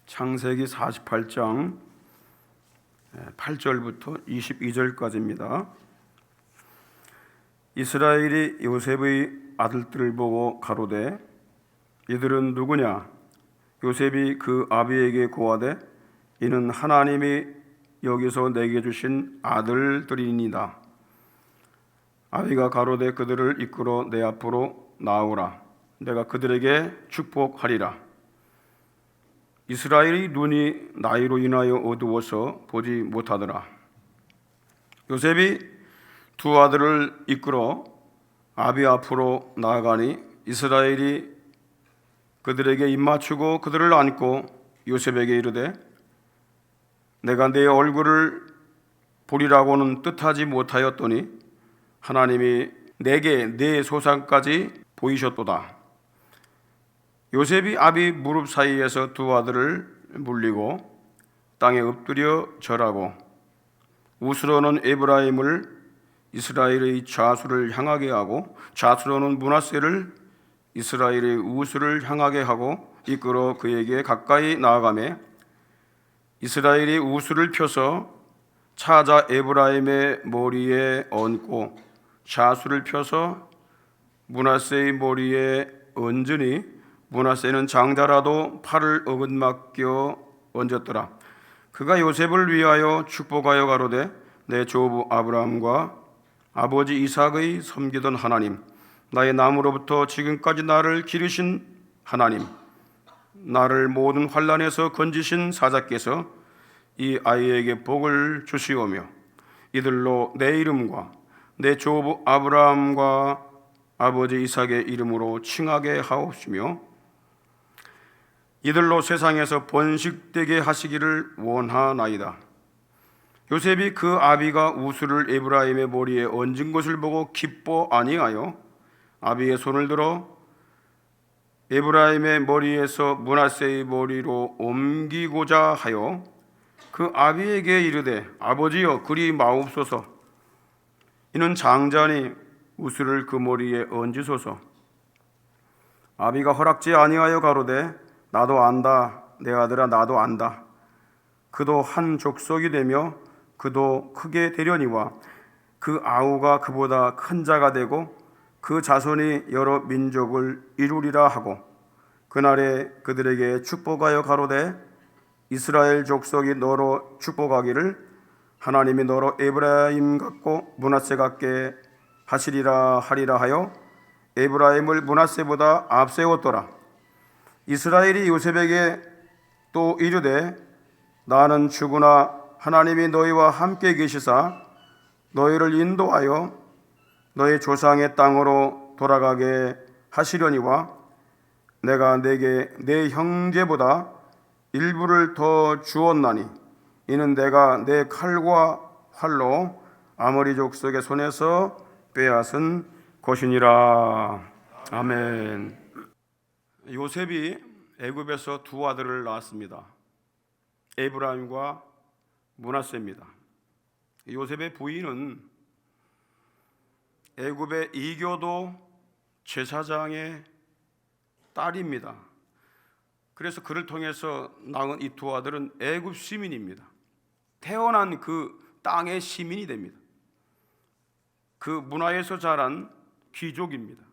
창세기 48장 8절부터 22절까지입니다. 이스라엘이 요셉의 아들들을 보고 가로되 이들은 누구냐? 요셉이 그 아비에게 고하되 이는 하나님이 여기서 내게 주신 아들들이니이다. 아비가 가로되 그들을 이끌어 내 앞으로 나오라. 내가 그들에게 축복하리라. 이스라엘의 눈이 나이로 인하여 어두워서 보지 못하더라. 요셉이 두 아들을 이끌어 아비 앞으로 나아가니 이스라엘이 그들에게 입맞추고 그들을 안고 요셉에게 이르되 내가 네 얼굴을 보리라고는 뜻하지 못하였더니 하나님이 내게 네 소상까지 보이셨도다. 요셉이 아비 무릎 사이에서 두 아들을 물리고 땅에 엎드려 절하고 우스로는 에브라임을 이스라엘의 좌수를 향하게 하고 좌수로는 므낫세를 이스라엘의 우수를 향하게 하고 이끌어 그에게 가까이 나아가매 이스라엘이 우수를 펴서 차자 에브라임의 머리에 얹고 좌수를 펴서 므낫세의 머리에 얹으니 므낫세는 장자라도 팔을 어긋맞겨 얹었더라. 그가 요셉을 위하여 축복하여 가로되 내 조부 아브라함과 아버지 이삭의 섬기던 하나님, 나의 남으로부터 지금까지 나를 기르신 하나님, 나를 모든 환난에서 건지신 사자께서 이 아이에게 복을 주시오며 이들로 내 이름과 내 조부 아브라함과 아버지 이삭의 이름으로 칭하게 하옵시며 이들로 세상에서 번식되게 하시기를 원하나이다. 요셉이 그 아비가 우수를 에브라임의 머리에 얹은 것을 보고 기뻐 아니하여 아비의 손을 들어 에브라임의 머리에서 므낫세의 머리로 옮기고자 하여 그 아비에게 이르되 아버지여 그리 마옵소서. 이는 장자니 우수를 그 머리에 얹으소서. 아비가 허락지 아니하여 가로되 나도 안다. 내 아들아 나도 안다. 그도 한 족속이 되며 그도 크게 되려니와 그 아우가 그보다 큰 자가 되고 그 자손이 여러 민족을 이루리라 하고 그날에 그들에게 축복하여 가로되 이스라엘 족속이 너로 축복하기를 하나님이 너로 에브라임 같고 므낫세 같게 하시리라 하리라 하여 에브라임을 므낫세보다 앞세웠더라. 이스라엘이 요셉에게 또 이르되 나는 죽으나 하나님이 너희와 함께 계시사 너희를 인도하여 너희 조상의 땅으로 돌아가게 하시려니와 내가 내게 내 형제보다 일부를 더 주었나니 이는 내가 내 칼과 활로 아모리 족속의 손에서 빼앗은 것이니라. 아멘. 요셉이 애굽에서 두 아들을 낳았습니다. 에브라임과 므낫세입니다. 요셉의 부인은 애굽의 이교도 제사장의 딸입니다. 그래서 그를 통해서 낳은 이 두 아들은 애굽 시민입니다. 태어난 그 땅의 시민이 됩니다. 그 문화에서 자란 귀족입니다.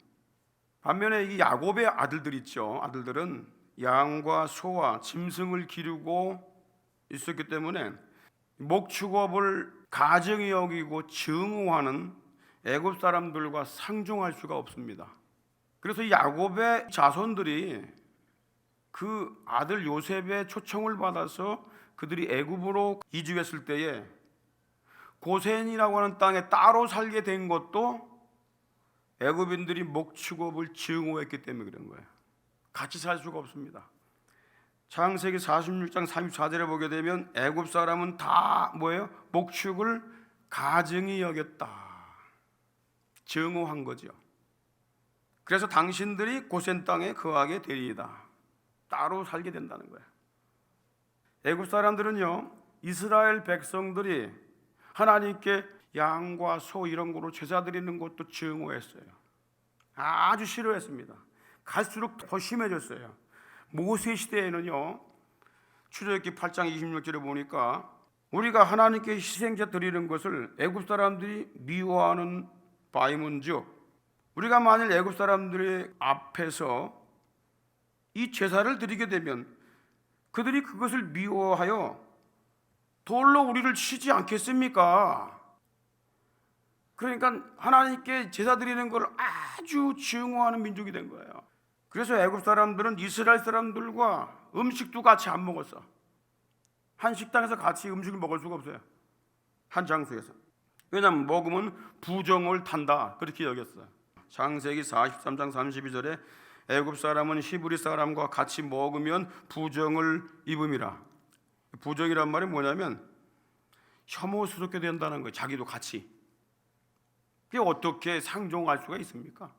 반면에 이 야곱의 아들들 있죠. 아들들은 양과 소와 짐승을 기르고 있었기 때문에 목축업을 가증히 여기고 증오하는 애굽 사람들과 상종할 수가 없습니다. 그래서 이 야곱의 자손들이 그 아들 요셉의 초청을 받아서 그들이 애굽으로 이주했을 때에 고센이라고 하는 땅에 따로 살게 된 것도 애굽인들이 목축업을 증오했기 때문에 그런 거예요. 같이 살 수가 없습니다. 창세기 46장 34절에 보게 되면 애굽 사람은 다 뭐예요? 목축을 가증히 여겼다. 증오한 거죠. 그래서 당신들이 고센 땅에 거하게 되리이다. 따로 살게 된다는 거예요. 애굽 사람들은요, 이스라엘 백성들이 하나님께 양과 소 이런 거로 제사 드리는 것도 증오했어요. 아주 싫어했습니다. 갈수록 더 심해졌어요. 모세 시대에는요, 출애굽기 8장 26절에 보니까 우리가 하나님께 희생자 드리는 것을 애굽 사람들이 미워하는 바이문즉, 우리가 만일 애굽 사람들의 앞에서 이 제사를 드리게 되면 그들이 그것을 미워하여 돌로 우리를 치지 않겠습니까? 그러니까 하나님께 제사 드리는 걸 아주 증오하는 민족이 된 거예요. 그래서 애굽 사람들은 이스라엘 사람들과 음식도 같이 안 먹었어. 한 식당에서 같이 음식을 먹을 수가 없어요. 한 장소에서. 왜냐하면 먹으면 부정을 탄다, 그렇게 여겼어요. 창세기 43장 32절에 애굽 사람은 히브리 사람과 같이 먹으면 부정을 입음이라. 부정이란 말이 뭐냐면 혐오스럽게 된다는 거예요. 자기도 같이. 그게 어떻게 상종할 수가 있습니까?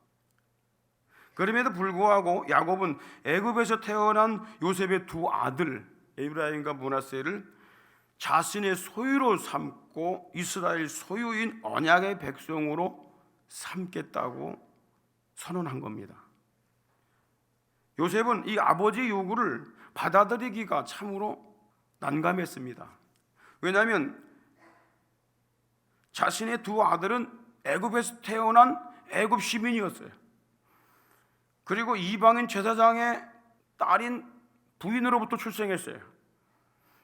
그럼에도 불구하고 야곱은 애굽에서 태어난 요셉의 두 아들 에브라임과 므낫세를 자신의 소유로 삼고 이스라엘 소유인 언약의 백성으로 삼겠다고 선언한 겁니다. 요셉은 이 아버지의 요구를 받아들이기가 참으로 난감했습니다. 왜냐하면 자신의 두 아들은 애굽에서 태어난 애굽 시민이었어요. 그리고 이방인 제사장의 딸인 부인으로부터 출생했어요.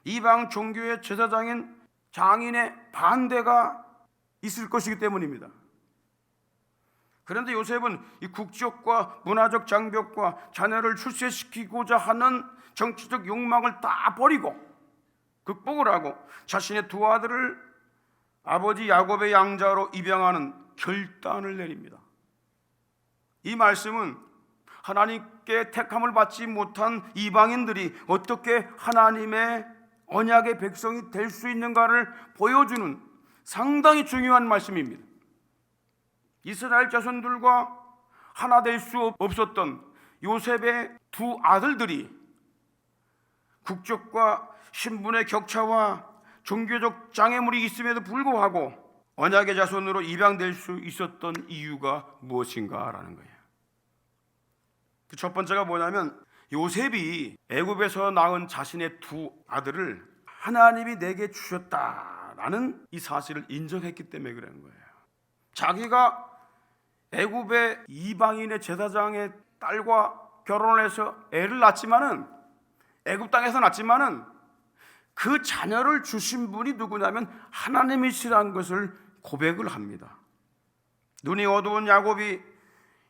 이방 종교의 제사장인 장인의 반대가 있을 것이기 때문입니다. 그런데 요셉은 이 국적과 문화적 장벽과 자녀를 출세시키고자 하는 정치적 욕망을 다 버리고 극복을 하고 자신의 두 아들을 아버지 야곱의 양자로 입양하는 결단을 내립니다. 이 말씀은 하나님께 택함을 받지 못한 이방인들이 어떻게 하나님의 언약의 백성이 될 수 있는가를 보여주는 상당히 중요한 말씀입니다. 이스라엘 자손들과 하나 될 수 없었던 요셉의 두 아들들이 국적과 신분의 격차와 종교적 장애물이 있음에도 불구하고 언약의 자손으로 입양될 수 있었던 이유가 무엇인가라는 거예요. 그 첫 번째가 뭐냐면 요셉이 애굽에서 낳은 자신의 두 아들을 하나님이 내게 주셨다라는 이 사실을 인정했기 때문에 그런 거예요. 자기가 애굽의 이방인의 제사장의 딸과 결혼을 해서 애를 낳았지만은 애굽 땅에서 낳았지만은 그 자녀를 주신 분이 누구냐면 하나님이시라는 것을 고백을 합니다. 눈이 어두운 야곱이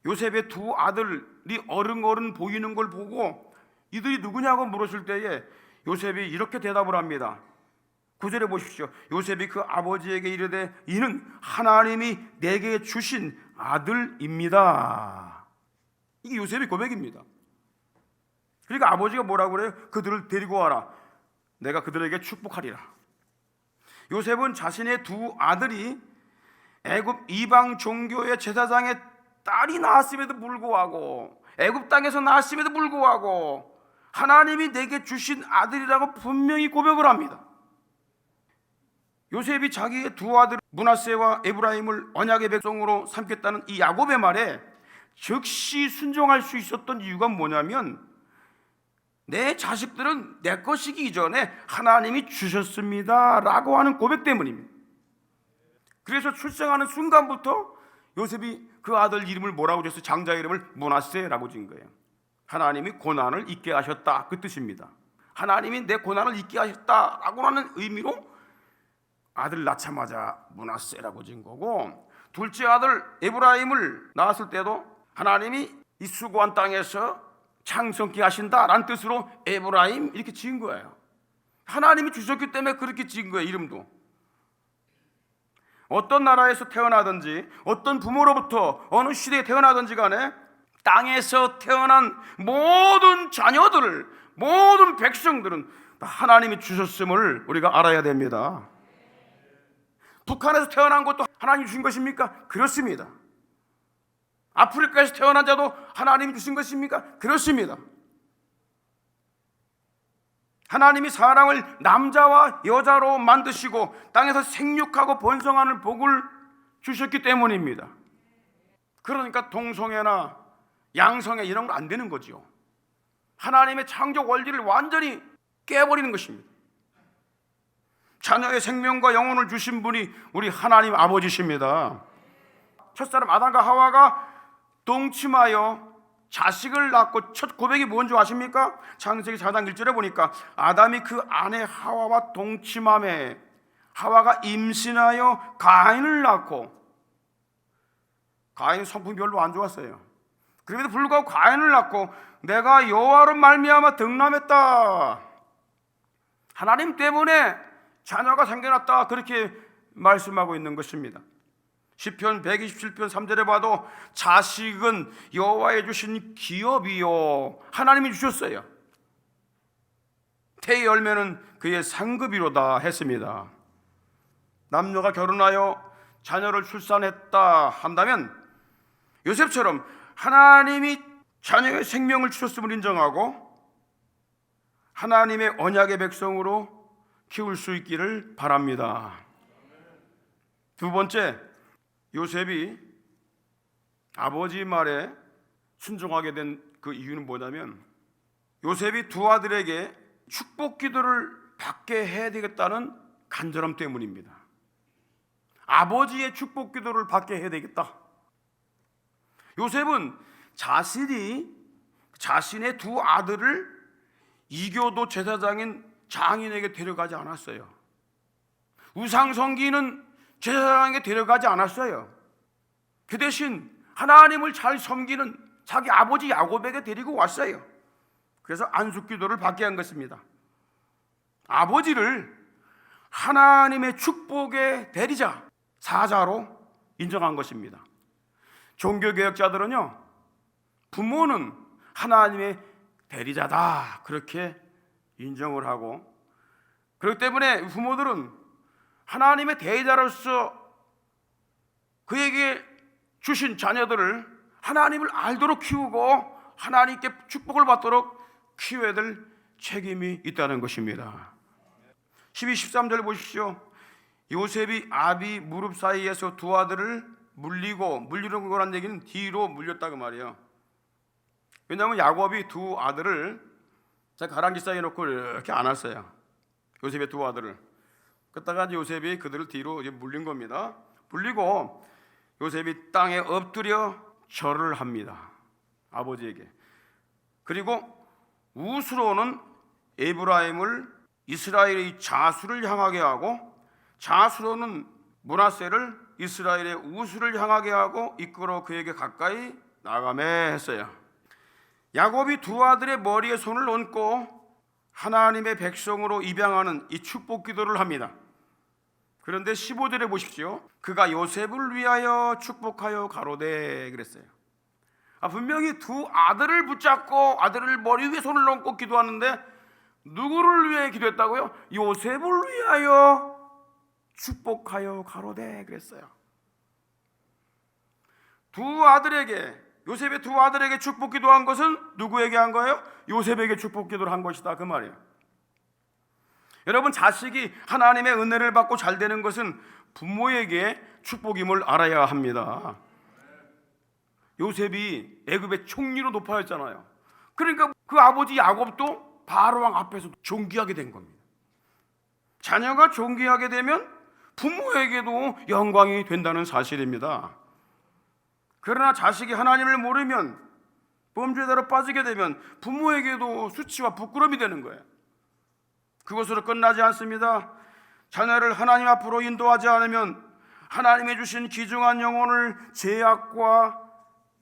요셉의 두 아들이 어른어른 보이는 걸 보고 이들이 누구냐고 물었을 때에 요셉이 이렇게 대답을 합니다. 9절에 보십시오. 요셉이 그 아버지에게 이르되 이는 하나님이 내게 주신 아들입니다. 이게 요셉의 고백입니다. 그러니까 아버지가 뭐라고 그래요? 그들을 데리고 와라. 내가 그들에게 축복하리라. 요셉은 자신의 두 아들이 애굽 이방 종교의 제사장의 딸이 낳았음에도 불구하고 애굽 땅에서 낳았음에도 불구하고 하나님이 내게 주신 아들이라고 분명히 고백을 합니다. 요셉이 자기의 두 아들 므낫세와 에브라임을 언약의 백성으로 삼겠다는 이 야곱의 말에 즉시 순종할 수 있었던 이유가 뭐냐면 내 자식들은 내 것이기 이전에 하나님이 주셨습니다 라고 하는 고백 때문입니다. 그래서 출생하는 순간부터 요셉이 그 아들 이름을 뭐라고 줬어요? 장자 이름을 므낫세라고 지은 거예요. 하나님이 고난을 잊게 하셨다, 그 뜻입니다. 하나님이 내 고난을 잊게 하셨다라고 하는 의미로 아들 낳자마자 므낫세라고 지은 거고, 둘째 아들 에브라임을 낳았을 때도 하나님이 이 수고한 땅에서 창성케 하신다라는 뜻으로 에브라임 이렇게 지은 거예요. 하나님이 주셨기 때문에 그렇게 지은 거예요. 이름도. 어떤 나라에서 태어나든지 어떤 부모로부터 어느 시대에 태어나든지 간에 땅에서 태어난 모든 자녀들을, 모든 백성들은 다 하나님이 주셨음을 우리가 알아야 됩니다. 북한에서 태어난 것도 하나님이 주신 것입니까? 그렇습니다. 아프리카에서 태어난 자도 하나님이 주신 것입니까? 그렇습니다. 하나님이 사람을 남자와 여자로 만드시고 땅에서 생육하고 번성하는 복을 주셨기 때문입니다. 그러니까 동성애나 양성애 이런 거 안 되는 거죠. 하나님의 창조 원리를 완전히 깨버리는 것입니다. 자녀의 생명과 영혼을 주신 분이 우리 하나님 아버지십니다. 첫사람 아담과 하와가 동침하여 자식을 낳고 첫 고백이 뭔지 아십니까? 창세기 4장 1절에 보니까 아담이 그 아내 하와와 동침함에 하와가 임신하여 가인을 낳고, 가인 성품이 별로 안 좋았어요. 그럼에도 불구하고 가인을 낳고 내가 여호와로 말미암아 득남했다, 하나님 때문에 자녀가 생겨났다, 그렇게 말씀하고 있는 것입니다. 시편 127편 3절에 봐도 자식은 여호와의 주신 기업이요, 하나님이 주셨어요. 태의 열매는 그의 상급이로다 했습니다. 남녀가 결혼하여 자녀를 출산했다 한다면 요셉처럼 하나님이 자녀의 생명을 주셨음을 인정하고 하나님의 언약의 백성으로 키울 수 있기를 바랍니다. 두 번째, 요셉이 아버지 말에 순종하게 된 그 이유는 뭐냐면 요셉이 두 아들에게 축복 기도를 받게 해야 되겠다는 간절함 때문입니다. 아버지의 축복 기도를 받게 해야 되겠다. 요셉은 자신의 두 아들을 이교도 제사장인 장인에게 데려가지 않았어요. 우상 섬기는 제사장에게 데려가지 않았어요. 그 대신 하나님을 잘 섬기는 자기 아버지 야곱에게 데리고 왔어요. 그래서 안숙기도를 받게 한 것입니다. 아버지를 하나님의 축복의 대리자, 사자로 인정한 것입니다. 종교개혁자들은요, 부모는 하나님의 대리자다, 그렇게 인정을 하고, 그렇기 때문에 부모들은 하나님의 대리자로서 그에게 주신 자녀들을 하나님을 알도록 키우고 하나님께 축복을 받도록 키워야 될 책임이 있다는 것입니다. 12, 13절 보십시오. 요셉이 아비 무릎 사이에서 두 아들을 물리는 거란 얘기는 뒤로 물렸다고 말이에요. 왜냐하면 야곱이 두 아들을 가랑지 사이에 놓고 이렇게 안았어요. 요셉의 두 아들을. 그러다가 요셉이 그들을 뒤로 물린 겁니다. 물리고 요셉이 땅에 엎드려 절을 합니다, 아버지에게. 그리고 우스로는 에브라임을 이스라엘의 자수를 향하게 하고, 자수로는 므낫세를 이스라엘의 우수를 향하게 하고 이끌어 그에게 가까이 나가매 했어요. 야곱이 두 아들의 머리에 손을 얹고 하나님의 백성으로 입양하는 이 축복 기도를 합니다. 그런데 15절에 보십시오. 그가 요셉을 위하여 축복하여 가로되 그랬어요. 분명히 두 아들을 붙잡고 아들을 머리 위에 손을 얹고 기도하는데 누구를 위해 기도했다고요? 요셉을 위하여 축복하여 가로되 그랬어요. 요셉의 두 아들에게 축복 기도한 것은 누구에게 한 거예요? 요셉에게 축복 기도를 한 것이다, 그 말이에요. 여러분, 자식이 하나님의 은혜를 받고 잘 되는 것은 부모에게 축복임을 알아야 합니다. 요셉이 애굽의 총리로 높아졌잖아요. 그러니까 그 아버지 야곱도 바로왕 앞에서 존귀하게 된 겁니다. 자녀가 존귀하게 되면 부모에게도 영광이 된다는 사실입니다. 그러나 자식이 하나님을 모르면, 범죄자로 빠지게 되면 부모에게도 수치와 부끄러움이 되는 거예요. 그것으로 끝나지 않습니다. 자녀를 하나님 앞으로 인도하지 않으면 하나님이 주신 귀중한 영혼을 죄악과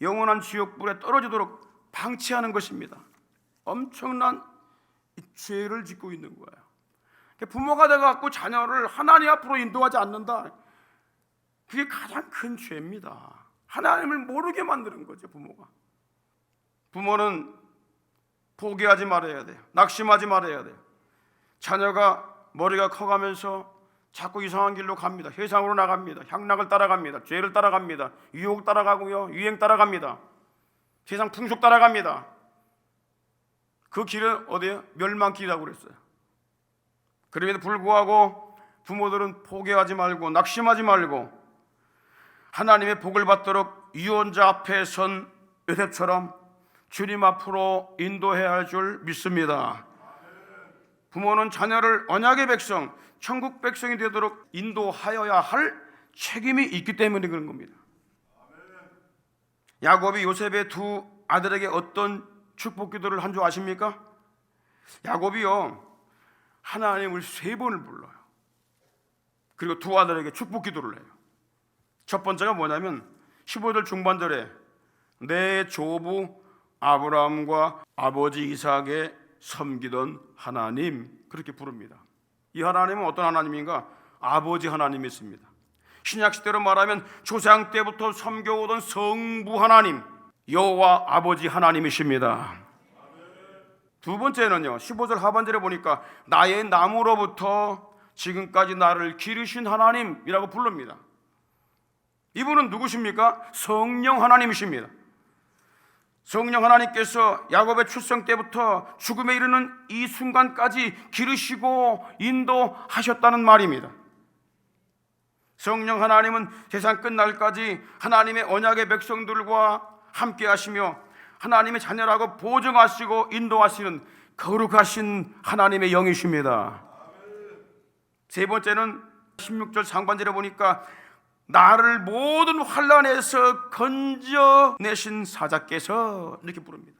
영원한 지옥불에 떨어지도록 방치하는 것입니다. 엄청난 죄를 짓고 있는 거예요. 부모가 돼갖고 자녀를 하나님 앞으로 인도하지 않는다, 그게 가장 큰 죄입니다. 하나님을 모르게 만드는 거죠, 부모가. 부모는 포기하지 말아야 돼요. 낙심하지 말아야 돼요. 자녀가 머리가 커가면서 자꾸 이상한 길로 갑니다. 세상으로 나갑니다. 향락을 따라갑니다. 죄를 따라갑니다. 유혹 따라가고요, 유행 따라갑니다. 세상 풍속 따라갑니다. 그 길은 어디예요? 멸망길이라고 그랬어요. 그럼에도 불구하고 부모들은 포기하지 말고 낙심하지 말고 하나님의 복을 받도록 유언자 앞에 선 요셉처럼 주님 앞으로 인도해야 할 줄 믿습니다. 부모는 자녀를 언약의 백성, 천국 백성이 되도록 인도하여야 할 책임이 있기 때문에 그런 겁니다. 야곱이 요셉의 두 아들에게 어떤 축복 기도를 한 줄 아십니까? 야곱이요, 하나님을 3번을 불러요. 그리고 두 아들에게 축복 기도를 해요. 첫 번째가 뭐냐면 15절 중반절에 내 조부 아브라함과 아버지 이삭에 섬기던 하나님, 그렇게 부릅니다. 이 하나님은 어떤 하나님인가? 아버지 하나님이십니다. 신약시대로 말하면 조상 때부터 섬겨오던 성부 하나님, 여호와 아버지 하나님이십니다. 두 번째는요, 15절 하반절에 보니까 나의 나무로부터 지금까지 나를 기르신 하나님이라고 부릅니다. 이분은 누구십니까? 성령 하나님이십니다. 성령 하나님께서 야곱의 출생 때부터 죽음에 이르는 이 순간까지 기르시고 인도하셨다는 말입니다. 성령 하나님은 세상 끝날까지 하나님의 언약의 백성들과 함께 하시며 하나님의 자녀라고 보증하시고 인도하시는 거룩하신 하나님의 영이십니다. 세 번째는 16절 상반절에 보니까 나를 모든 환난에서 건져내신 사자께서, 이렇게 부릅니다.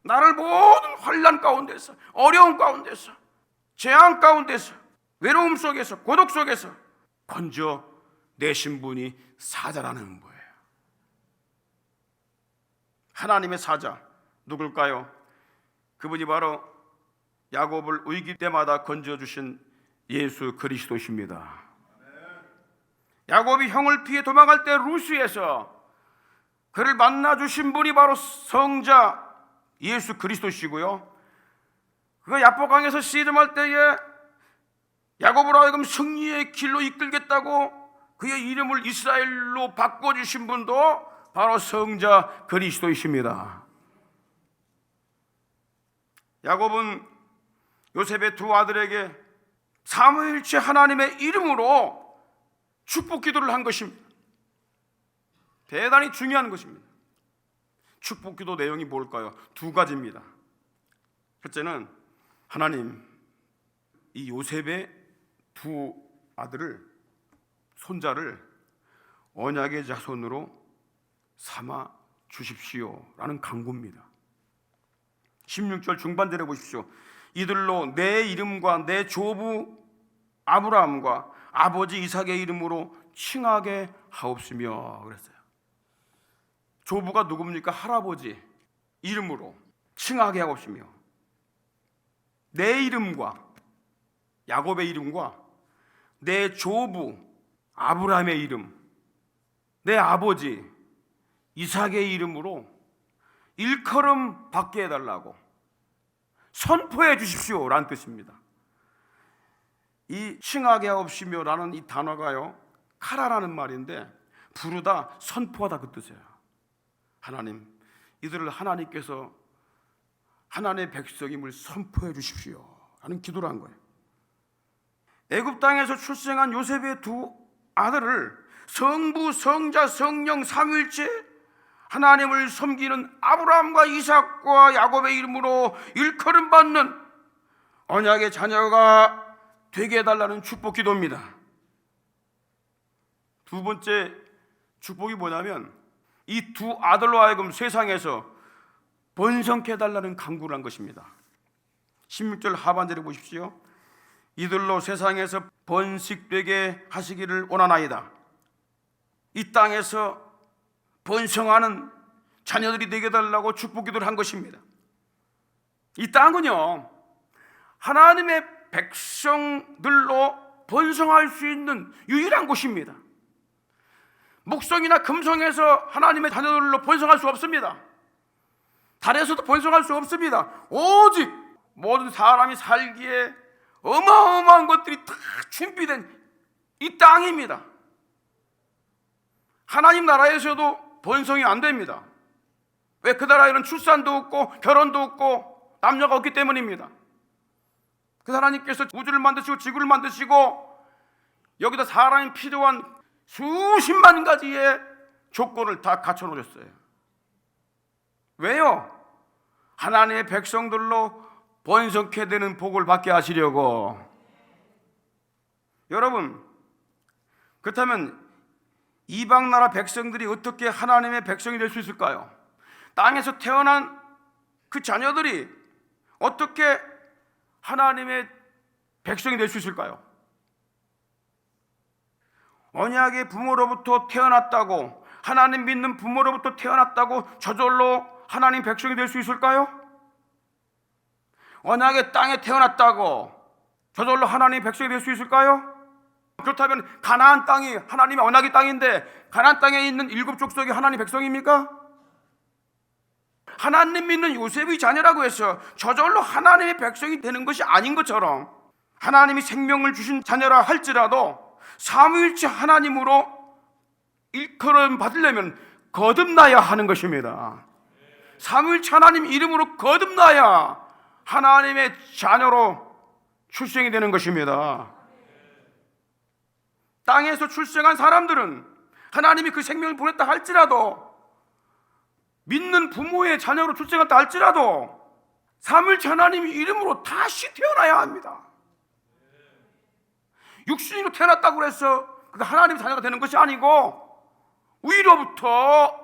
나를 모든 환난 가운데서, 어려움 가운데서, 재앙 가운데서, 외로움 속에서, 고독 속에서 건져내신 분이 사자라는 거예요. 하나님의 사자 누굴까요? 그분이 바로 야곱을 위기 때마다 건져주신 예수 그리스도십니다. 야곱이 형을 피해 도망갈 때 루스에서 그를 만나주신 분이 바로 성자 예수 그리스도시고요, 그 야복강에서 씨름할 때에 야곱으로 하여금 승리의 길로 이끌겠다고 그의 이름을 이스라엘로 바꿔주신 분도 바로 성자 그리스도이십니다. 야곱은 요셉의 두 아들에게 삼위일체 하나님의 이름으로 축복 기도를 한 것입니다. 대단히 중요한 것입니다. 축복 기도 내용이 뭘까요? 두 가지입니다. 첫째는 하나님, 이 요셉의 두 아들을, 손자를 언약의 자손으로 삼아 주십시오 라는 간구입니다. 16절 중반절에 보십시오. 이들로 내 이름과 내 조부 아브라함과 아버지 이삭의 이름으로 칭하게 하옵시며 그랬어요. 조부가 누굽니까? 할아버지 이름으로 칭하게 하옵시며, 내 이름과 야곱의 이름과 내 조부 아브라함의 이름, 내 아버지 이삭의 이름으로 일컬음 받게 해달라고 선포해 주십시오 라는 뜻입니다. 이 칭하게 하옵시며 라는 이 단어가요, 카라라는 말인데 부르다, 선포하다 그 뜻이에요. 하나님, 이들을 하나님께서 하나님의 백성임을 선포해 주십시오 라는 기도를 한 거예요. 애굽 땅에서 출생한 요셉의 두 아들을 성부, 성자, 성령 삼위일체 하나님을 섬기는 아브라함과 이삭과 야곱의 이름으로 일컬음 받는 언약의 자녀가 되게 해달라는 축복 기도입니다. 두 번째 축복이 뭐냐면 이 두 아들로 하여금 세상에서 번성케 해달라는 간구를 한 것입니다. 16절 하반절에 보십시오. 이들로 세상에서 번식되게 하시기를 원하나이다. 이 땅에서 번성하는 자녀들이 되게 해달라고 축복 기도를 한 것입니다. 이 땅은요, 하나님의 백성들로 번성할 수 있는 유일한 곳입니다. 목성이나 금성에서 하나님의 자녀들로 번성할 수 없습니다. 달에서도 번성할 수 없습니다. 오직 모든 사람이 살기에 어마어마한 것들이 다 준비된 이 땅입니다. 하나님 나라에서도 번성이 안 됩니다. 왜? 그 나라에는 출산도 없고 결혼도 없고 남녀가 없기 때문입니다. 그 하나님께서 우주를 만드시고 지구를 만드시고 여기다 사람이 필요한 수십만 가지의 조건을 다 갖춰 놓으셨어요. 왜요? 하나님의 백성들로 번성케 되는 복을 받게 하시려고. 여러분, 그렇다면 이방 나라 백성들이 어떻게 하나님의 백성이 될 수 있을까요? 땅에서 태어난 그 자녀들이 어떻게 하나님의 백성이 될 수 있을까요? 언약의 부모로부터 태어났다고, 하나님 믿는 부모로부터 태어났다고 저절로 하나님 백성이 될 수 있을까요? 언약의 땅에 태어났다고 저절로 하나님 백성이 될 수 있을까요? 그렇다면 가나안 땅이 하나님의 언약의 땅인데 가나안 땅에 있는 7 족속이 하나님 백성입니까? 하나님 믿는 요셉의 자녀라고 해서 저절로 하나님의 백성이 되는 것이 아닌 것처럼 하나님이 생명을 주신 자녀라 할지라도 삼위일체 하나님으로 일컬음 받으려면 거듭나야 하는 것입니다. 삼위일체 하나님 이름으로 거듭나야 하나님의 자녀로 출생이 되는 것입니다. 땅에서 출생한 사람들은 하나님이 그 생명을 보냈다 할지라도, 믿는 부모의 자녀로 출생했다 할지라도 삼위일체 하나님 이름으로 다시 태어나야 합니다. 육신으로 태어났다고 해서 하나님의 자녀가 되는 것이 아니고 위로부터,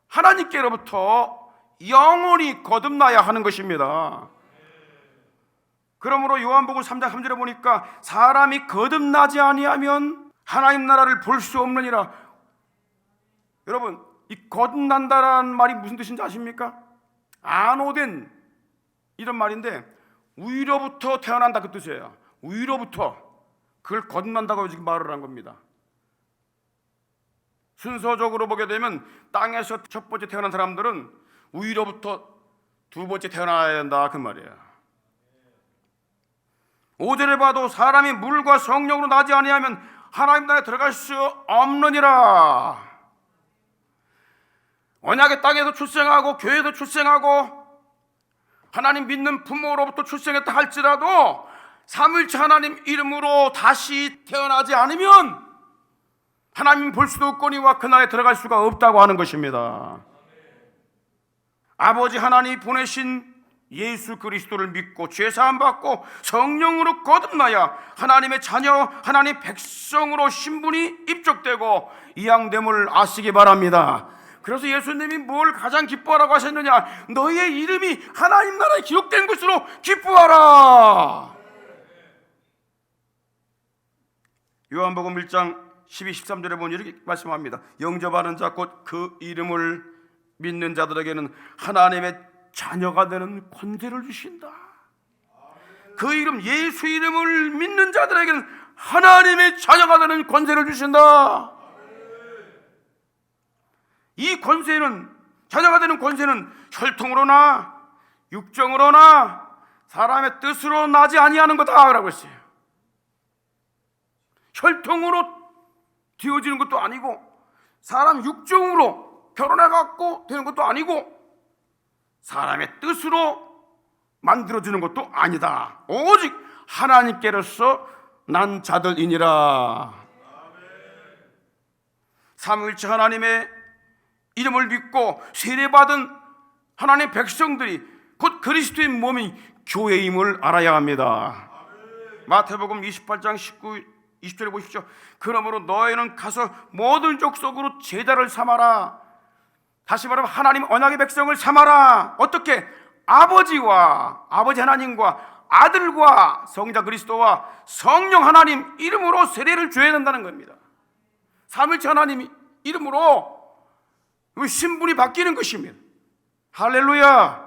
하나님께로부터 영원히 거듭나야 하는 것입니다. 그러므로 요한복음 3장 3절에 보니까 사람이 거듭나지 아니하면 하나님 나라를 볼 수 없느니라. 여러분, 이 거듭난다라는 말이 무슨 뜻인지 아십니까? 안오된 이런 말인데 위로부터 태어난다 그 뜻이에요. 위로부터, 그걸 거듭난다고 지금 말을 한 겁니다. 순서적으로 보게 되면 땅에서 첫 번째 태어난 사람들은 위로부터 두 번째 태어나야 된다 그 말이에요. 5절에 봐도 사람이 물과 성령으로 나지 아니하면 하나님 나라에 들어갈 수 없느니라. 언약의 땅에서 출생하고 교회에서 출생하고 하나님 믿는 부모로부터 출생했다 할지라도 삼위일체 하나님 이름으로 다시 태어나지 않으면 하나님 볼 수도 없거니와 그 나라에 들어갈 수가 없다고 하는 것입니다. 아버지 하나님이 보내신 예수 그리스도를 믿고 죄사함 받고 성령으로 거듭나야 하나님의 자녀, 하나님의 백성으로 신분이 입적되고 이양됨을 아시기 바랍니다. 그래서 예수님이 뭘 가장 기뻐하라고 하셨느냐? 너희의 이름이 하나님 나라에 기록된 것으로 기뻐하라. 요한복음 1장 12, 13절에 보니 이렇게 말씀합니다. 영접하는 자 곧 그 이름을 믿는 자들에게는 하나님의 자녀가 되는 권세를 주신다. 그 이름, 예수 이름을 믿는 자들에게는 하나님의 자녀가 되는 권세를 주신다. 이 권세는, 자녀가 되는 권세는 혈통으로나 육정으로나 사람의 뜻으로 나지 아니하는 거다라고 했어요. 혈통으로 되어지는 것도 아니고 사람 육정으로 결혼해갖고 되는 것도 아니고 사람의 뜻으로 만들어지는 것도 아니다. 오직 하나님께로서 난 자들이니라. 삼위일체 하나님의 이름을 믿고 세례받은 하나님의 백성들이 곧 그리스도의 몸이 교회임을 알아야 합니다. 마태복음 28장 19, 20절에 보십시오. 그러므로 너희는 가서 모든 족속으로 제자를 삼아라. 다시 말하면 하나님 언약의 백성을 삼아라. 어떻게? 아버지와, 아버지 하나님과 아들과 성자 그리스도와 성령 하나님 이름으로 세례를 줘야 된다는 겁니다. 삼위일체 하나님 이름으로 신분이 바뀌는 것입니다. 할렐루야.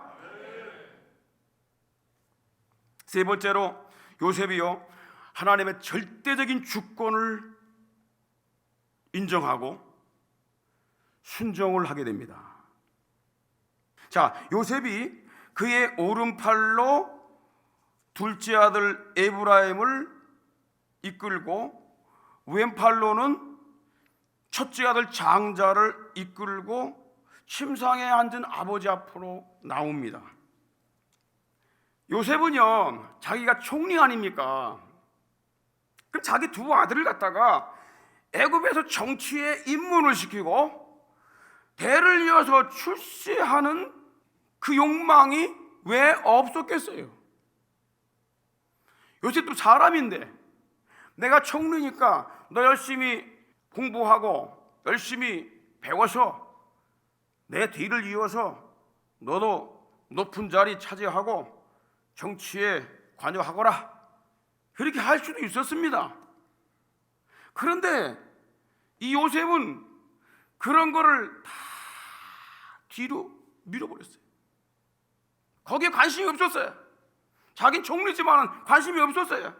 세 번째로 요셉이요, 하나님의 절대적인 주권을 인정하고 순종을 하게 됩니다. 자, 요셉이 그의 오른팔로 둘째 아들 에브라임을 이끌고 왼팔로는 첫째 아들 장자를 이끌고 침상에 앉은 아버지 앞으로 나옵니다. 요셉은요, 자기가 총리 아닙니까? 그럼 자기 두 아들을 갖다가 애굽에서 정치에 입문을 시키고 대를 이어서 출세하는 그 욕망이 왜 없었겠어요? 요셉도 사람인데 내가 총리니까 너 열심히 공부하고 열심히 배워서 내 뒤를 이어서 너도 높은 자리 차지하고 정치에 관여하거라, 그렇게 할 수도 있었습니다. 그런데 이 요셉은 그런 거를 다 뒤로 밀어버렸어요. 거기에 관심이 없었어요. 자긴 총리지만 관심이 없었어요.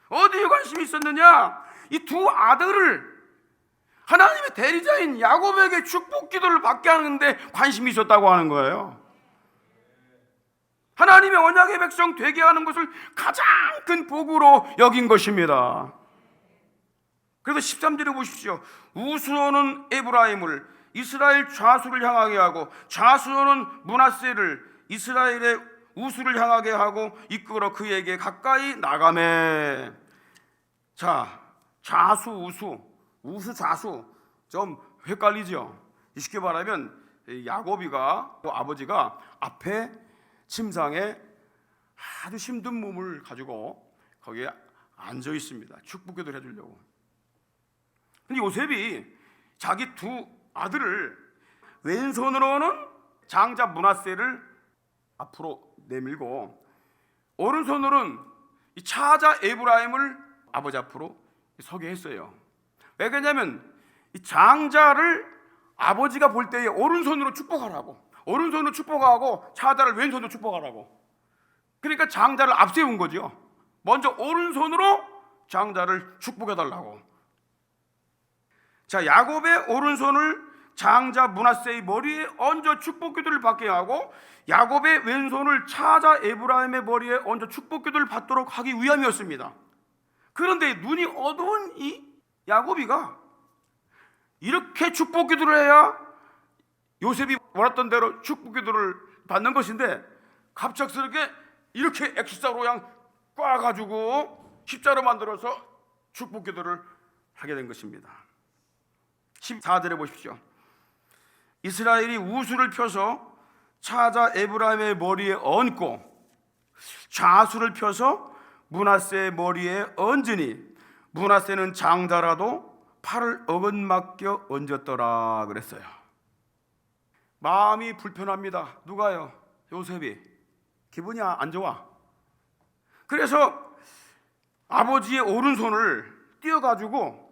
어디에 관심이 있었느냐? 이 두 아들을 하나님의 대리자인 야곱에게 축복 기도를 받게 하는데 관심이 있었다고 하는 거예요. 하나님의 언약의 백성 되게 하는 것을 가장 큰 복으로 여긴 것입니다. 그래서 13절에 보십시오. 우스오는 에브라임을 이스라엘 좌수를 향하게 하고 좌수는 므낫세를 이스라엘의 우수를 향하게 하고 이끌어 그에게 가까이 나가매. 자, 좌수 우수, 우수 좌수 좀 헷갈리죠. 쉽게 말하면 야곱이가 아버지가 앞에 침상에 아주 힘든 몸을 가지고 거기에 앉아 있습니다. 축복기도를 해주려고. 근데 요셉이 자기 두 아들을 왼손으로는 장자 므낫세를 앞으로 내밀고 오른손으로는 이 차자 에브라임을 아버지 앞으로 서게 했어요. 왜 그러냐면 이 장자를 아버지가 볼 때에 오른손으로 축복하라고, 오른손으로 축복하고 차자를 왼손으로 축복하라고. 그러니까 장자를 앞세운 거죠. 먼저 오른손으로 장자를 축복해달라고. 자, 야곱의 오른손을 장자 므낫세의 머리에 얹어 축복기도를 받게 하고 야곱의 왼손을 차자 에브라임의 머리에 얹어 축복기도를 받도록 하기 위함이었습니다. 그런데 눈이 어두운 이 야곱이가 이렇게 축복기도를 해야 요셉이 원했던 대로 축복기도를 받는 것인데 갑작스럽게 이렇게 엑스자로 그냥 꽈가지고 십자로 만들어서 축복기도를 하게 된 것입니다. 14절에 보십시오. 이스라엘이 우수를 펴서 차자 에브라임의 머리에 얹고 좌수를 펴서 므낫세의 머리에 얹으니 므낫세는 장자라도 팔을 어긋맞겨 얹었더라 그랬어요. 마음이 불편합니다. 누가요? 요셉이. 기분이 안 좋아. 그래서 아버지의 오른손을 띄어가지고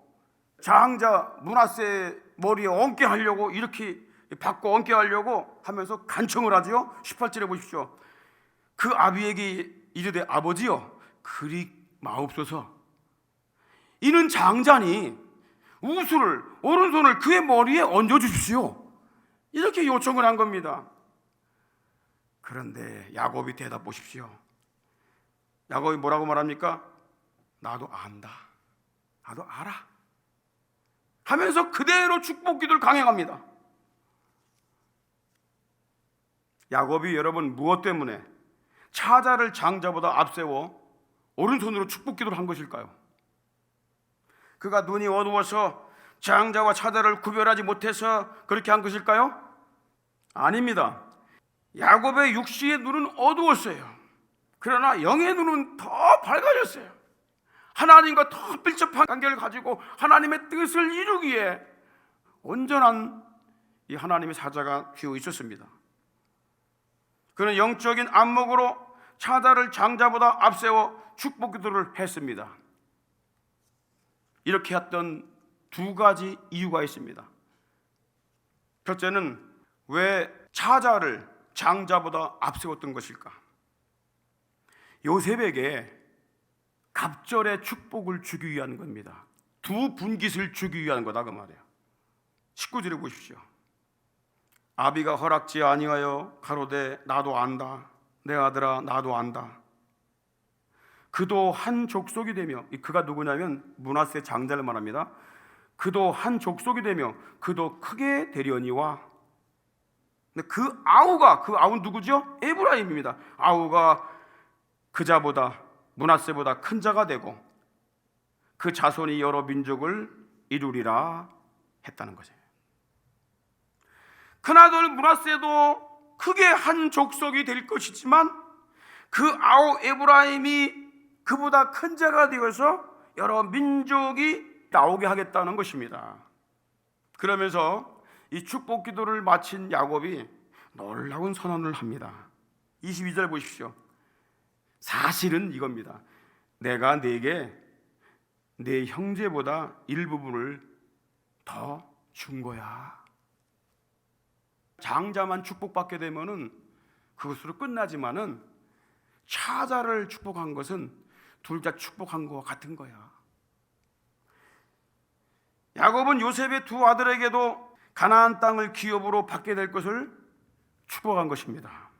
장자 므낫세 머리에 얹게 하려고, 이렇게 받고 얹게 하려고 하면서 간청을 하지요. 18절에 보십시오. 그 아비에게 이르되 아버지여 그리 마옵소서. 이는 장자니 우수를 오른손을 그의 머리에 얹어 주십시오. 이렇게 요청을 한 겁니다. 그런데 야곱이 대답 보십시오. 야곱이 뭐라고 말합니까? 나도 안다, 나도 알아 하면서 그대로 축복기도를 강행합니다. 야곱이 여러분 무엇 때문에 차자를 장자보다 앞세워 오른손으로 축복기도를 한 것일까요? 그가 눈이 어두워서 장자와 차자를 구별하지 못해서 그렇게 한 것일까요? 아닙니다. 야곱의 육신의 눈은 어두웠어요. 그러나 영의 눈은 더 밝아졌어요. 하나님과 더 밀접한 관계를 가지고 하나님의 뜻을 이루기에 온전한 이 하나님의 사자가 되어 있었습니다. 그는 영적인 안목으로 차자를 장자보다 앞세워 축복기도를 했습니다. 이렇게 했던 두 가지 이유가 있습니다. 첫째는 왜 차자를 장자보다 앞세웠던 것일까? 요셉에게 갑절의 축복을 주기 위한 겁니다. 두 분깃을 주기 위한 거다 그 말이에요. 19절에 보십시오. 아비가 허락지 아니하여 가로되 나도 안다, 내 아들아 나도 안다. 그도 한 족속이 되며, 그가 누구냐면 므낫세 장자를 말합니다. 그도 한 족속이 되며 그도 크게 되려니와. 그 아우는 누구죠? 에브라임입니다. 아우가 그자보다 므낫세보다 큰 자가 되고 그 자손이 여러 민족을 이루리라 했다는 거죠. 큰아들 므낫세도 크게 한 족속이 될 것이지만 그 아우 에브라임이 그보다 큰 자가 되어서 여러 민족이 나오게 하겠다는 것입니다. 그러면서 이 축복 기도를 마친 야곱이 놀라운 선언을 합니다. 22절 보십시오. 사실은 이겁니다. 내가 네게 내 형제보다 일부분을 더 준 거야. 장자만 축복받게 되면은 그것으로 끝나지만은 차자를 축복한 것은 둘 다 축복한 것과 같은 거야. 야곱은 요셉의 두 아들에게도 가나안 땅을 기업으로 받게 될 것을 축복한 것입니다.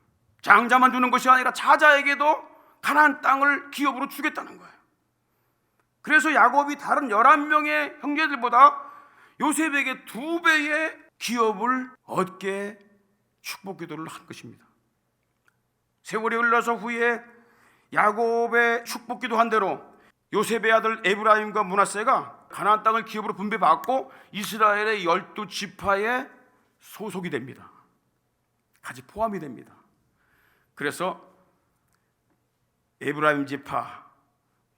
장자만 주는 것이 아니라 차자에게도 가나안 땅을 기업으로 주겠다는 거예요. 그래서 야곱이 다른 11명의 형제들보다 요셉에게 2배의 기업을 얻게 축복 기도를 한 것입니다. 세월이 흘러서 후에 야곱의 축복 기도한 대로 요셉의 아들 에브라임과 므낫세가 가나안 땅을 기업으로 분배받고 이스라엘의 12지파에 소속이 됩니다. 같이 포함이 됩니다. 그래서 에브라임 지파,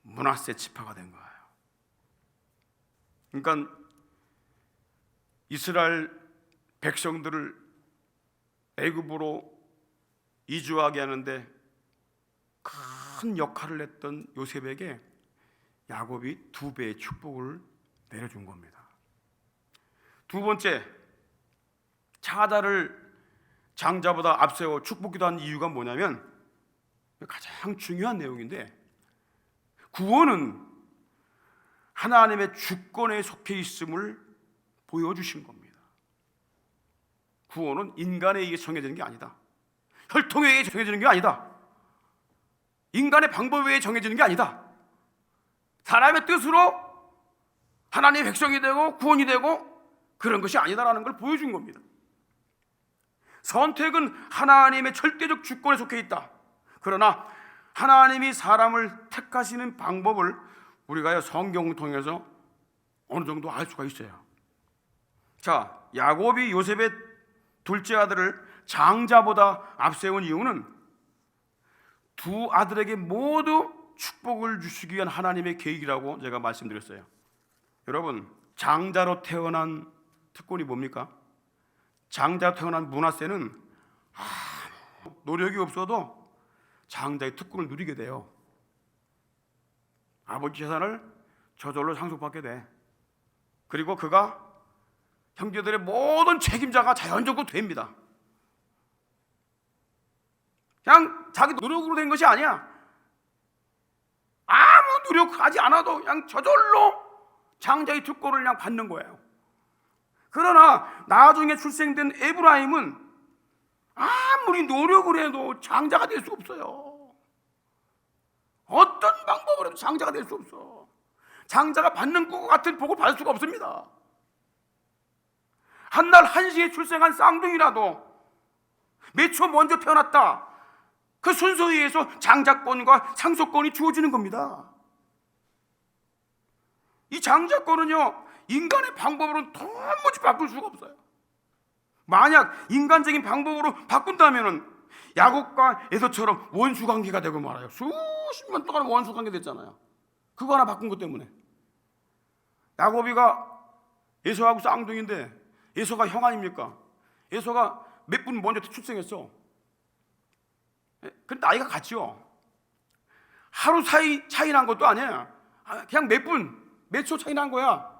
므낫세 지파가 된 거예요. 그러니까 이스라엘 백성들을 애굽으로 이주하게 하는데 큰 역할을 했던 요셉에게 야곱이 2배의 축복을 내려준 겁니다. 두 번째, 차자를 장자보다 앞세워 축복기도 한 이유가 뭐냐면 가장 중요한 내용인데, 구원은 하나님의 주권에 속해 있음을 보여주신 겁니다. 구원은 인간에 의해 정해지는 게 아니다. 혈통에 의해 정해지는 게 아니다. 인간의 방법에 의해 정해지는 게 아니다. 사람의 뜻으로 하나님의 백성이 되고 구원이 되고 그런 것이 아니다라는 걸 보여준 겁니다. 선택은 하나님의 절대적 주권에 속해 있다. 그러나 하나님이 사람을 택하시는 방법을 우리가 성경을 통해서 어느 정도 알 수가 있어요. 자, 야곱이 요셉의 둘째 아들을 장자보다 앞세운 이유는 두 아들에게 모두 축복을 주시기 위한 하나님의 계획이라고 제가 말씀드렸어요. 여러분, 장자로 태어난 특권이 뭡니까? 장자로 태어난 므낫세는 노력이 없어도 장자의 특권을 누리게 돼요. 아버지 재산을 저절로 상속받게 돼. 그리고 그가 형제들의 모든 책임자가 자연적으로 됩니다. 그냥 자기 노력으로 된 것이 아니야. 아무 노력하지 않아도 그냥 저절로 장자의 특권을 그냥 받는 거예요. 그러나 나중에 출생된 에브라임은 아무리 노력을 해도 장자가 될 수 없어요. 어떤 방법으로도 장자가 될 수 없어. 장자가 받는 것 같은 복을 받을 수가 없습니다. 한날 한시에 출생한 쌍둥이라도 몇 초 먼저 태어났다, 그 순서에 의해서 장자권과 상속권이 주어지는 겁니다. 이 장자권은요, 인간의 방법으로는 도무지 바꿀 수가 없어요. 만약 인간적인 방법으로 바꾼다면 야곱과 에서처럼 원수관계가 되고 말아요. 수십 년 동안 원수관계 됐잖아요. 그거 하나 바꾼 것 때문에. 야곱이가 에서하고 쌍둥이인데 에서가 형 아닙니까? 에서가 몇 분 먼저 출생했어. 근데 나이가 같죠. 하루 사이 차이 난 것도 아니야. 그냥 몇 초 차이 난 거야.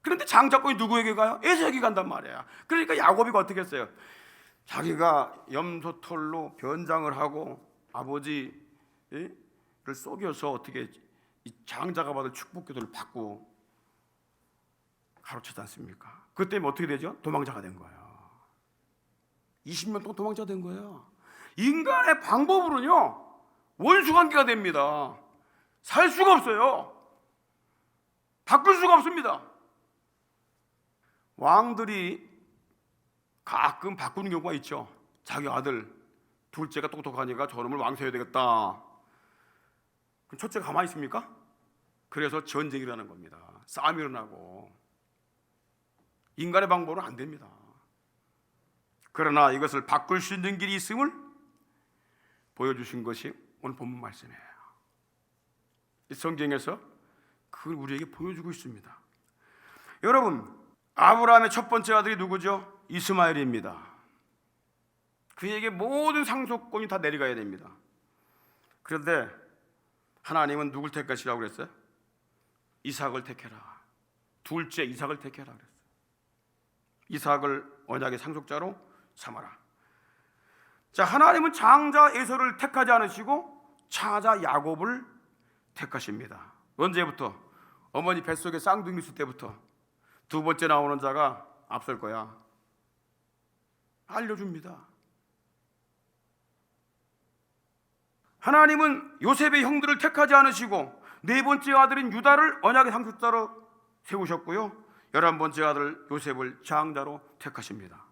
그런데 장자권이 누구에게 가요? 에서에게 간단 말이야. 그러니까 야곱이가 어떻게 했어요? 자기가 염소털로 변장을 하고 아버지를 속여서 어떻게 이 장자가 받을 축복 기도를 받고 가로채지 않습니까? 그때 어떻게 되죠? 도망자가 된 거예요. 20년 동안 도망자가 된 거예요. 인간의 방법으로는요 원수관계가 됩니다. 살 수가 없어요. 바꿀 수가 없습니다. 왕들이 가끔 바꾸는 경우가 있죠. 자기 아들 둘째가 똑똑하니까 저놈을 왕세해야 되겠다. 그럼 첫째가 가만히 있습니까? 그래서 전쟁이 일어나는 겁니다. 싸움이 일어나고. 인간의 방법은 안 됩니다. 그러나 이것을 바꿀 수 있는 길이 있음을 보여주신 것이 오늘 본문 말씀이에요. 성경에서 그걸 우리에게 보여주고 있습니다. 여러분, 아브라함의 첫 번째 아들이 누구죠? 이스마엘입니다. 그에게 모든 상속권이 다 내려가야 됩니다. 그런데 하나님은 누굴 택하시라고 그랬어요? 이삭을 택해라. 둘째 이삭을 택해라 그랬어요. 이삭을 언약의 상속자로 삼아라. 자, 하나님은 장자 에서를 택하지 않으시고 차자 야곱을 택하십니다. 언제부터? 어머니 뱃속에 쌍둥이 있을 때부터. 두 번째 나오는 자가 앞설 거야. 알려줍니다. 하나님은 요셉의 형들을 택하지 않으시고 네 번째 아들인 유다를 언약의 상속자로 세우셨고요, 11번째 아들 요셉을 장자로 택하십니다.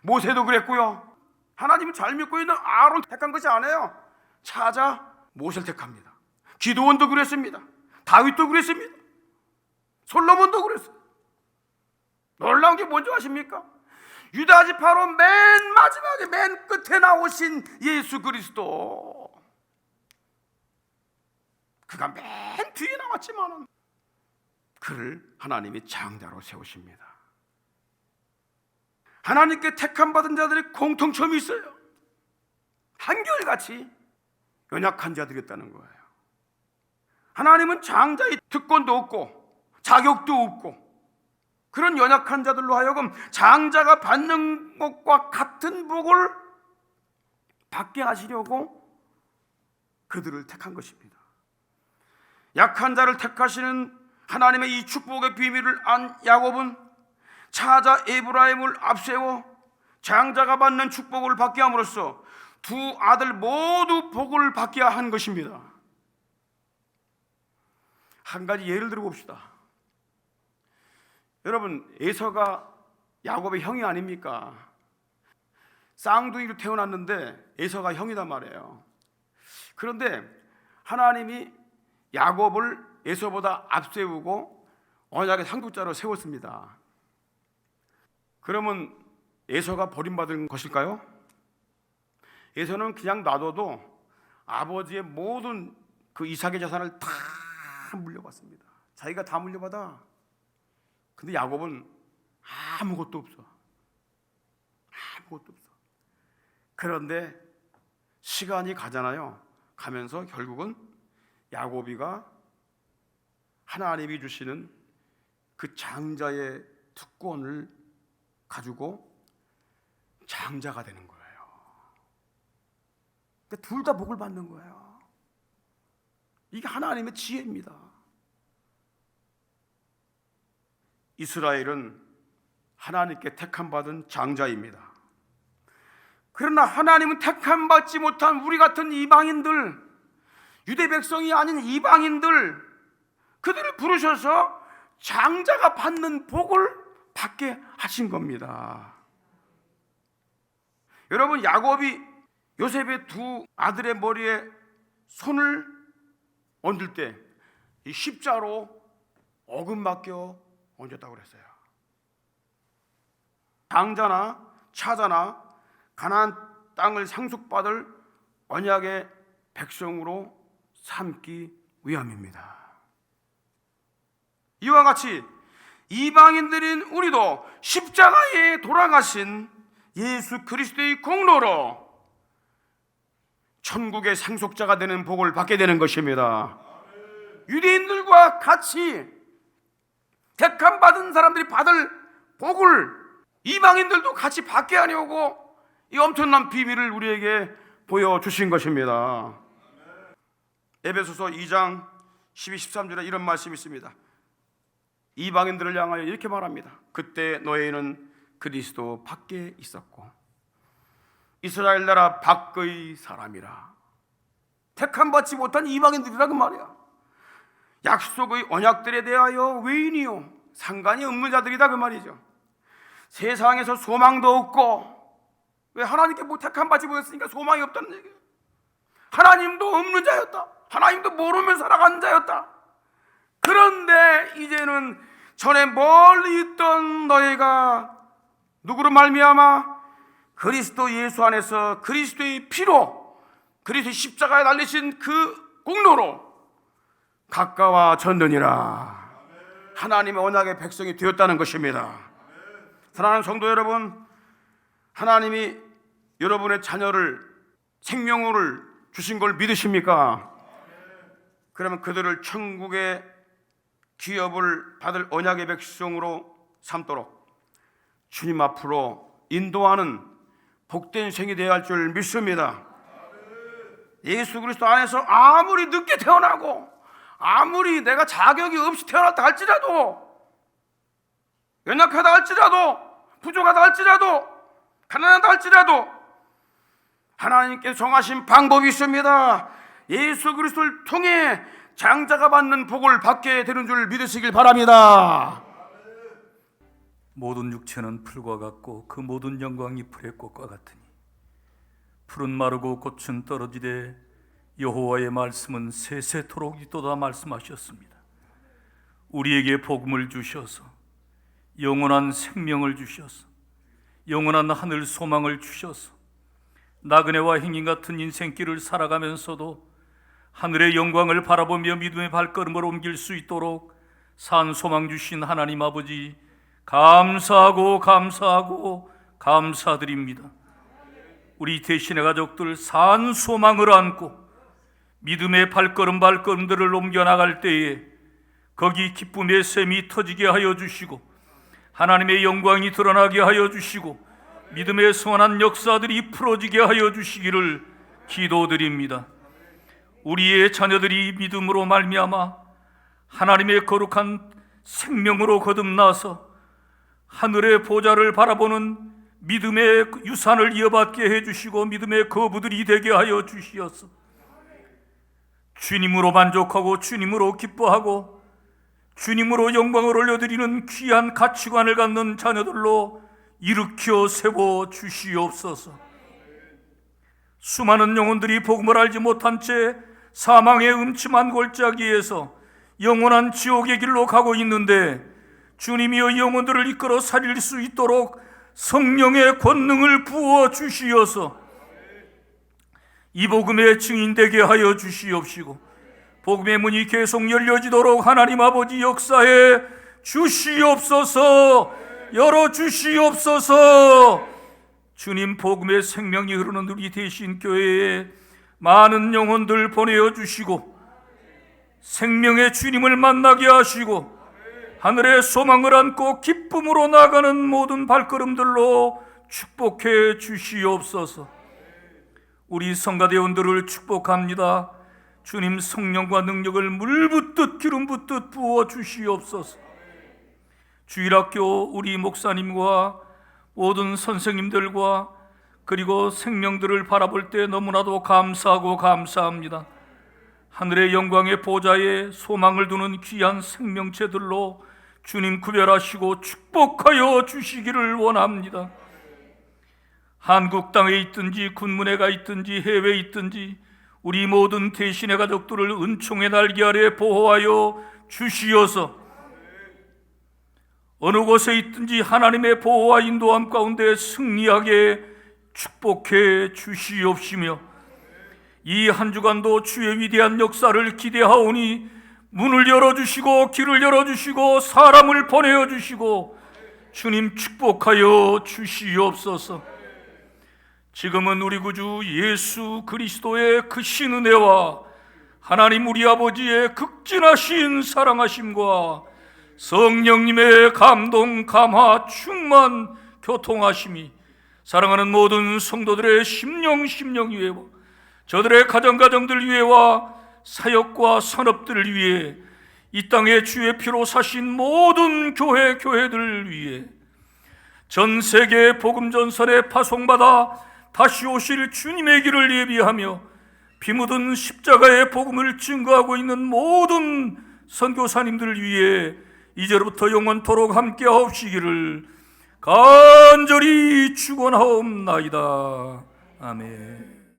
모세도 그랬고요. 하나님은 잘 믿고 있는 아론 택한 것이 아니에요. 차자 모세를 택합니다. 기드온도 그랬습니다. 다윗도 그랬습니다. 솔로몬도 그랬어요. 놀라운 게 뭔지 아십니까? 유다 지파로 맨 마지막에 맨 끝에 나오신 예수 그리스도, 그가 맨 뒤에 나왔지만 그를 하나님이 장자로 세우십니다. 하나님께 택함 받은 자들의 공통점이 있어요. 한결같이 연약한 자들이었다는 거예요. 하나님은 장자의 특권도 없고 자격도 없고 그런 연약한 자들로 하여금 장자가 받는 것과 같은 복을 받게 하시려고 그들을 택한 것입니다. 약한 자를 택하시는 하나님의 이 축복의 비밀을 안 야곱은 차자 에브라임을 앞세워 장자가 받는 축복을 받게 함으로써 두 아들 모두 복을 받게 한 것입니다. 한 가지 예를 들어 봅시다. 여러분, 에서가 야곱의 형이 아닙니까? 쌍둥이로 태어났는데 에서가 형이란 말이에요. 그런데 하나님이 야곱을 에서보다 앞세우고 언약의 상속자로 세웠습니다. 그러면 에서가 버림받은 것일까요? 에서는 그냥 놔둬도 아버지의 모든 그 이삭의 자산을 다 물려받습니다. 자기가 다 물려받아. 근데 야곱은 아무것도 없어. 아무것도 없어. 그런데 시간이 가잖아요. 가면서 결국은 야곱이가 하나님이 주시는 그 장자의 특권을 가지고 장자가 되는 거예요. 그러니까 둘 다 복을 받는 거예요. 이게 하나님의 지혜입니다. 이스라엘은 하나님께 택함받은 장자입니다. 그러나 하나님은 택함받지 못한 우리 같은 이방인들, 유대 백성이 아닌 이방인들, 그들을 부르셔서 장자가 받는 복을 받게 하신 겁니다. 여러분, 야곱이 요셉의 두 아들의 머리에 손을 얹을 때 이 십자로 어금맞겨 얹었다고 그랬어요. 장자나 차자나 가나안 땅을 상속받을 언약의 백성으로 삼기 위함입니다. 이와 같이 이방인들인 우리도 십자가에 돌아가신 예수 그리스도의 공로로 천국의 상속자가 되는 복을 받게 되는 것입니다. 유대인들과 같이 택함 받은 사람들이 받을 복을 이방인들도 같이 받게 하려고 이 엄청난 비밀을 우리에게 보여주신 것입니다. 에베소서 2장 12, 13절에 이런 말씀이 있습니다. 이방인들을 향하여 이렇게 말합니다. 그때 너희는 그리스도 밖에 있었고 이스라엘 나라 밖의 사람이라. 택함 받지 못한 이방인들이라 그 말이야. 약속의 언약들에 대하여 외인이요 상관이 없는 자들이다 그 말이죠. 세상에서 소망도 없고, 왜? 하나님께 뭐 택함 받지 못했으니까 소망이 없다는 얘기예요. 하나님도 없는 자였다. 하나님도 모르며 살아가는 자였다. 그런데 이제는 전에 멀리 있던 너희가 누구로 말미암아 그리스도 예수 안에서 그리스도의 피로, 그리스도의 십자가에 달리신 그 공로로 가까워졌느니라. 하나님의 언약의 백성이 되었다는 것입니다. 사랑하는 성도 여러분, 하나님이 여러분의 자녀를 생명을 주신 걸 믿으십니까? 그러면 그들을 천국의 기업을 받을 언약의 백성으로 삼도록 주님 앞으로 인도하는 복된 생이 되어야 할 줄 믿습니다. 예수 그리스도 안에서 아무리 늦게 태어나고 아무리 내가 자격이 없이 태어났다 할지라도, 연약하다 할지라도, 부족하다 할지라도, 가난하다 할지라도 하나님께서 정하신 방법이 있습니다. 예수 그리스도를 통해 장자가 받는 복을 받게 되는 줄 믿으시길 바랍니다. 모든 육체는 풀과 같고 그 모든 영광이 풀의 꽃과 같으니 풀은 마르고 꽃은 떨어지되 여호와의 말씀은 세세토록 있도다 말씀하셨습니다. 우리에게 복음을 주셔서 영원한 생명을 주셔서 영원한 하늘 소망을 주셔서 나그네와 행인 같은 인생길을 살아가면서도 하늘의 영광을 바라보며 믿음의 발걸음을 옮길 수 있도록 산 소망 주신 하나님 아버지, 감사하고 감사드립니다. 우리 대신의 가족들 산 소망을 안고 믿음의 발걸음들을 옮겨나갈 때에 거기 기쁨의 샘이 터지게 하여 주시고 하나님의 영광이 드러나게 하여 주시고 믿음의 선한 역사들이 풀어지게 하여 주시기를 기도드립니다. 우리의 자녀들이 믿음으로 말미암아 하나님의 거룩한 생명으로 거듭나서 하늘의 보좌를 바라보는 믿음의 유산을 이어받게 해주시고 믿음의 거부들이 되게 하여 주시옵소서. 주님으로 만족하고 주님으로 기뻐하고 주님으로 영광을 올려드리는 귀한 가치관을 갖는 자녀들로 일으켜 세워 주시옵소서. 수많은 영혼들이 복음을 알지 못한 채 사망의 음침한 골짜기에서 영원한 지옥의 길로 가고 있는데 주님이여 영혼들을 이끌어 살릴 수 있도록 성령의 권능을 부어 주시어서 이 복음의 증인되게 하여 주시옵시고 복음의 문이 계속 열려지도록 하나님 아버지 역사해 주시옵소서. 열어주시옵소서. 주님 복음의 생명이 흐르는 우리 대신 교회에 많은 영혼들 보내어 주시고 생명의 주님을 만나게 하시고 하늘의 소망을 안고 기쁨으로 나가는 모든 발걸음들로 축복해 주시옵소서. 우리 성가대원들을 축복합니다. 주님 성령과 능력을 물붓듯 기름붓듯 부어 주시옵소서. 주일학교 우리 목사님과 모든 선생님들과 그리고 생명들을 바라볼 때 너무나도 감사하고 감사합니다. 하늘의 영광의 보좌에 소망을 두는 귀한 생명체들로 주님 구별하시고 축복하여 주시기를 원합니다. 한국 땅에 있든지 군문에 가 있든지 해외에 있든지 우리 모든 대신의 가족들을 은총의 날개 아래 보호하여 주시어서 어느 곳에 있든지 하나님의 보호와 인도함 가운데 승리하게 축복해 주시옵시며 이 한 주간도 주의 위대한 역사를 기대하오니 문을 열어주시고 길을 열어주시고 사람을 보내어주시고 주님 축복하여 주시옵소서. 지금은 우리 구주 예수 그리스도의 크신 은혜와 하나님 우리 아버지의 극진하신 사랑하심과 성령님의 감동, 감화, 충만, 교통하심이 사랑하는 모든 성도들의 심령 위에 저들의 가정들 위에와 사역과 산업들을 위해 이 땅에 주의 피로 사신 모든 교회들 위해 전 세계 복음 전선에 파송받아 다시 오실 주님의 길을 예비하며 피 묻은 십자가의 복음을 증거하고 있는 모든 선교사님들을 위해 이제로부터 영원토록 함께 하옵시기를 간절히 축원하옵나이다. 아멘.